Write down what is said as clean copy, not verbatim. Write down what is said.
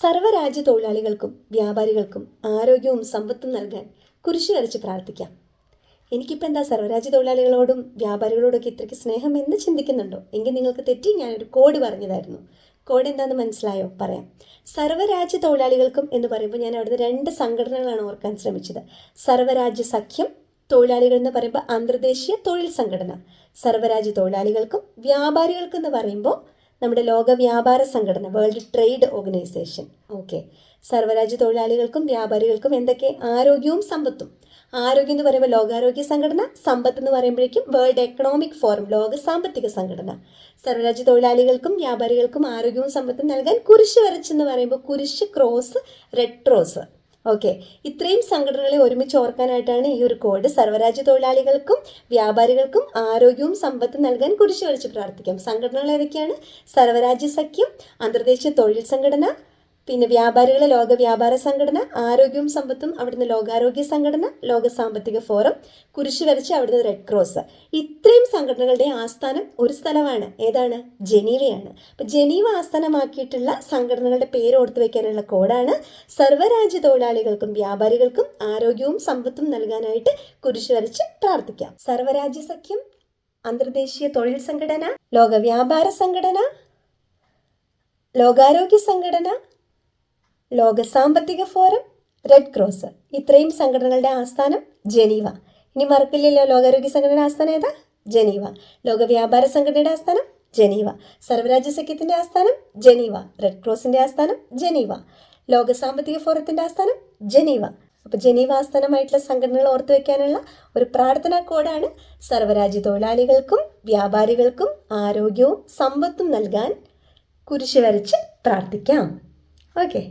സർവ്വരാജ്യ തൊഴിലാളികൾക്കും വ്യാപാരികൾക്കും ആരോഗ്യവും സമ്പത്തും നൽകാൻ കുരിശ് വരച്ച് പ്രാർത്ഥിക്കാം. എനിക്കിപ്പോൾ എന്താ സർവ്വരാജ്യ തൊഴിലാളികളോടും വ്യാപാരികളോടൊക്കെ ഇത്രയ്ക്ക് സ്നേഹം എന്ന് ചിന്തിക്കുന്നുണ്ടോ? എങ്കിൽ നിങ്ങൾക്ക് തെറ്റി. ഞാനൊരു കോഡ് പറഞ്ഞതായിരുന്നു. കോഡ് എന്താണെന്ന് മനസ്സിലായോ? പറയാം. സർവ്വരാജ്യ തൊഴിലാളികൾക്കും എന്ന് പറയുമ്പോൾ ഞാൻ അവിടുന്ന് 2 സംഘടനകളാണ് ഓർക്കാൻ ശ്രമിച്ചത്. സർവ്വരാജ്യ സഖ്യം, തൊഴിലാളികൾ എന്ന് പറയുമ്പോൾ അന്തർദേശീയ തൊഴിൽ സംഘടന. സർവ്വരാജ്യ തൊഴിലാളികൾക്കും വ്യാപാരികൾക്കും എന്ന് പറയുമ്പോൾ നമ്മുടെ ലോക വ്യാപാര സംഘടന, വേൾഡ് ട്രേഡ് ഓർഗനൈസേഷൻ. ഓക്കെ. സർവ്വരാജ്യ തൊഴിലാളികൾക്കും വ്യാപാരികൾക്കും എന്തൊക്കെ? ആരോഗ്യവും സമ്പത്തും. ആരോഗ്യം എന്ന് പറയുമ്പോൾ ലോകാരോഗ്യ സംഘടന, സമ്പത്ത് എന്ന് പറയുമ്പോഴേക്കും വേൾഡ് എക്കണോമിക് ഫോറം, ലോക സാമ്പത്തിക സംഘടന. സർവ്വരാജ്യ തൊഴിലാളികൾക്കും വ്യാപാരികൾക്കും ആരോഗ്യവും സമ്പത്തും നൽകാൻ കുരിശ് വരച്ചെന്ന് പറയുമ്പോൾ കുരിശ്, ക്രോസ്, റെഡ് ക്രോസ്. ഓക്കെ. ഇത്രയും സംഘടനകളെ ഒരുമിച്ച് ഓർക്കാനായിട്ടാണ് ഈ ഒരു കോഡ്. സർവ്വരാജ്യ തൊഴിലാളികൾക്കും വ്യാപാരികൾക്കും ആരോഗ്യവും സമ്പത്തും നൽകാൻ കുരിശ് വരച്ച് പ്രാർത്ഥിക്കാം. സംഘടനകൾ ഏതൊക്കെയാണ്? സർവ്വരാജ്യ സഖ്യം, അന്തർദേശീയ തൊഴിൽ സംഘടന, പിന്നെ വ്യാപാരികളെ ലോക വ്യാപാര സംഘടന, ആരോഗ്യവും സമ്പത്തും അവിടുന്ന് ലോകാരോഗ്യ സംഘടന, ലോക സാമ്പത്തിക ഫോറം, കുരിശ് വരച്ച് അവിടുന്ന് റെഡ് ക്രോസ്. ഇത്രയും സംഘടനകളുടെ ആസ്ഥാനം ഒരു സ്ഥലമാണ്. ഏതാണ്? ജനീവയാണ്. അപ്പം ജനീവ ആസ്ഥാനമാക്കിയിട്ടുള്ള സംഘടനകളുടെ പേര് ഓർത്തു വയ്ക്കാനുള്ള കോഡാണ് സർവ്വരാജ്യ തൊഴിലാളികൾക്കും വ്യാപാരികൾക്കും ആരോഗ്യവും സമ്പത്തും നൽകാനായിട്ട് കുരിശ് വരച്ച് പ്രാർത്ഥിക്കാം. സർവ്വരാജ്യ സഖ്യം, അന്തർദേശീയ തൊഴിൽ സംഘടന, ലോക വ്യാപാര സംഘടന, ലോകാരോഗ്യ സംഘടന, ലോക സാമ്പത്തിക ഫോറം, റെഡ് ക്രോസ്. ഇത്രയും സംഘടനകളുടെ ആസ്ഥാനം ജനീവ. ഇനി മറക്കില്ലല്ലോ, ലോകാരോഗ്യ സംഘടനയുടെ ആസ്ഥാനം ഏതാ? ജനീവ. ലോക വ്യാപാര സംഘടനയുടെ ആസ്ഥാനം ജനീവ. സർവ്വരാജ്യ സഖ്യത്തിൻ്റെ ആസ്ഥാനം ജനീവ. റെഡ് ക്രോസിൻ്റെ ആസ്ഥാനം ജനീവ. ലോക സാമ്പത്തിക ഫോറത്തിൻ്റെ ആസ്ഥാനം ജനീവ. അപ്പോൾ ജനീവ ആസ്ഥാനമായിട്ടുള്ള സംഘടനകൾ ഓർത്തു വയ്ക്കാനുള്ള ഒരു പ്രാർത്ഥനാ കോഡാണ് സർവ്വരാജ്യ തൊഴിലാളികൾക്കും വ്യാപാരികൾക്കും ആരോഗ്യവും സമ്പത്തും നൽകാൻ കുരിശ് വരച്ച് പ്രാർത്ഥിക്കാം. ഓക്കെ.